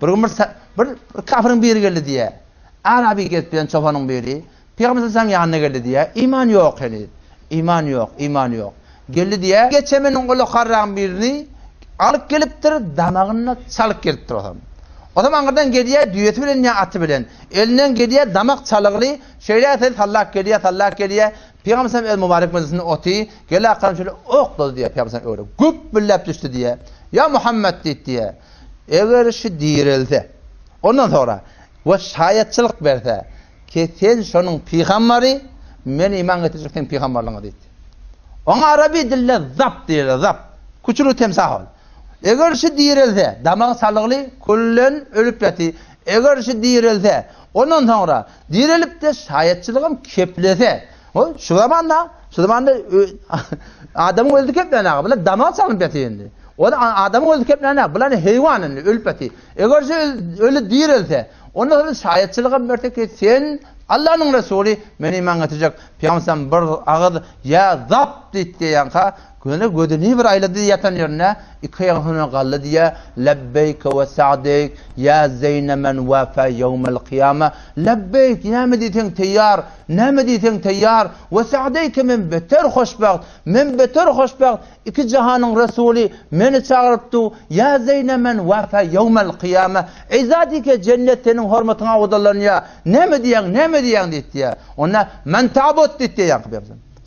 bir kafirin biri geldi diye. Arabi getken çobanın biri. Peygamber sen yanına geldi diye. İman yok hani. İman yok. Geldi diye. Geçemenin kolu karran birini alıp geliptir damağına çalıp geliptir adam. O zaman oradan geriye düyeti bilen ya atı bilen. Elinden geriye damak çalıqlı şöyle atır tallak geriye. Peygamber sen el mübarek meclisinde oti gele akan şöyle oktu diye Peygamber sen öyle güp billep düştü diye. Ya Muhammed diye. Eğer şu dirildi. Ondan sonra ve şayetçilik verse ki sen şunun peygamberi men iman getireceksin peygamberliğine dedi. Ona Arabi dille zap diyor zap. Kuçulu temsah ol. Eğer şu dirildi damak sağlıklı kullen ölüp yatı. Eğer şu dirildi ondan sonra dirilip de şayetçiliğim keplese. O şu zamanda adamın öldü keplene böyle damak sağlıp yatı. O da adamın öldü keplene bulan hayvanın ölüp yatı. Eğer şu öyle dirildi ondan sonra şayetçiliğim verse ki sen Allah'ın Resulü meni iman getirecek. Peygamber bir ağız ya zap dedi yanka. Gödünü bir ayladı yatan yerine iki ayağına kaldı diye lebbeyk ve sa'deyk ya zeynemen vafa yevmel kıyame lebbeyk ne mi diytin teyyar ve sa'deyk men beter hoşbagt iki cihanın Resulü meni çağırıptı ya zeynemen vafa yevmel kıyame izadike cennetinin hürmetine odalarına ne mi diyen dedi ya ona men tabut dedi ya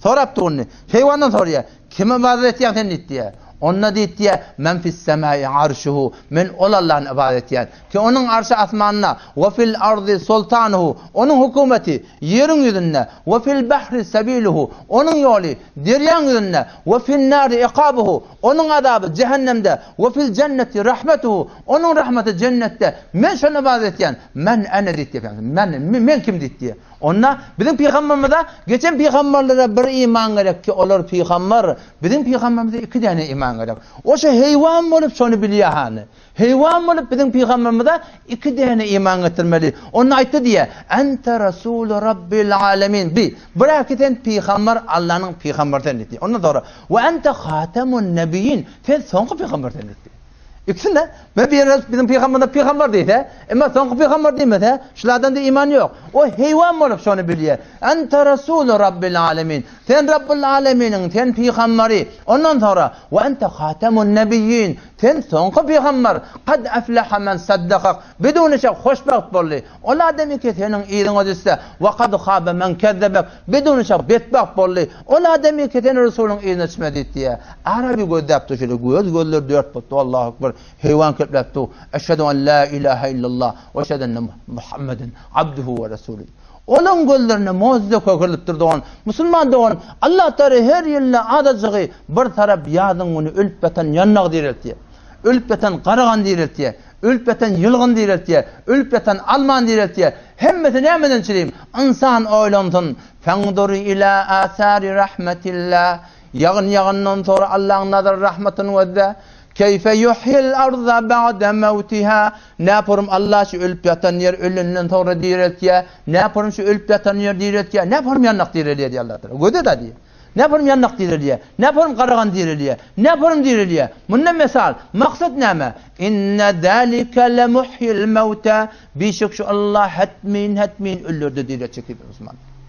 soraptı onu hayvandan soruyor kime ibadet ediyen diye. Onna diye men fis semai arşuhu men Allah'ın ibadet ediyen ki onun arşı asmanına ve fil ardı sultanuhu onun hükümeti yerin yüzünde ve fil bahri sebiluhu onun yolu deryan yüzünde ve fil nari ikabuhu onun azabı cehennemde ve fil cenneti rahmetuhu onun rahmeti cennette men şunu ibadet ediyen men ene diye men kim diye. Onna bizim peygamberimize geçen peygamberlere bir iman gerek ki olur peygamber bizim peygamberimize iki tane iman gerek. O şey hayvan olup şunu biliyor hani. Hayvan olup bizim peygamberimize iki tane iman getirmeli. Onun ayıttı diye ente Resul Rabbil Alemin bi bıraketen peygamber Allah'ın peygamberden dedi. Ondan sonra ve ente Hatemun Nebiyyin sen son peygamberden dedi. İkisinde bizim peygamber deyse ama son peygamber demese şulardan da iman yok. O hayvan olup şunu biliyor. Ente Resul Rabbil Alemin. Sen Rabbil Alemin'in sen peygamberi. Ondan sonra ve ente Hatemun Nebiyyin. Sen son peygamber. Kad aflaha men saddakak. Bidun şek hoşbagt bolli. Ola demek ki senin iyiliğin ödüste. Ve kad khabe men kezzebek. Bidun şek betbak bolli. Ola demek ki senin Resulün iyiliğini etmedi diye. Arabi gözdepti şöyle gözler dört battı. Allahu Ekber. Hayvan köplepti. Eşhedü en la ilahe illallah. Ve eşhedü enne Muhammeden abduhu ve resulü. Onun gözlerine mucize kökülüp durduğun, Müslüman doğun, Allah tarafı her yılda adacığı bir taraf yadın onu ölüp beten yanına diriltiye. Ölüp beten qarağan diriltiye. Ölüp beten yılgın diriltiye. Ölüp beten alman diriltiye. Hemmeti neymeden çireyim? İnsan oylantın. Fengduri ila asari rahmetillah. Yağından sonra Allah'ın nazar rahmetini vedde. Keyfe yuhyil arda ba'de mevtiha. Ne yaparım Allah şu ölüp yatan yer ölünden sonra diriltiye. Ne yaparım şu ölüp yatan yer diriltiye. Ne yaparım yannak diriltiye diye Allah Teala. Göde de diye. Ne yaparım yannak diriltiye. Ne yaparım qarağan diriltiye. Ne yaparım diriltiye. Bundan misal. Maksat ne? İnne zâlike le muhyil mevta. Bir şu Allah hatmin ölürdü diriltiye Müslüman.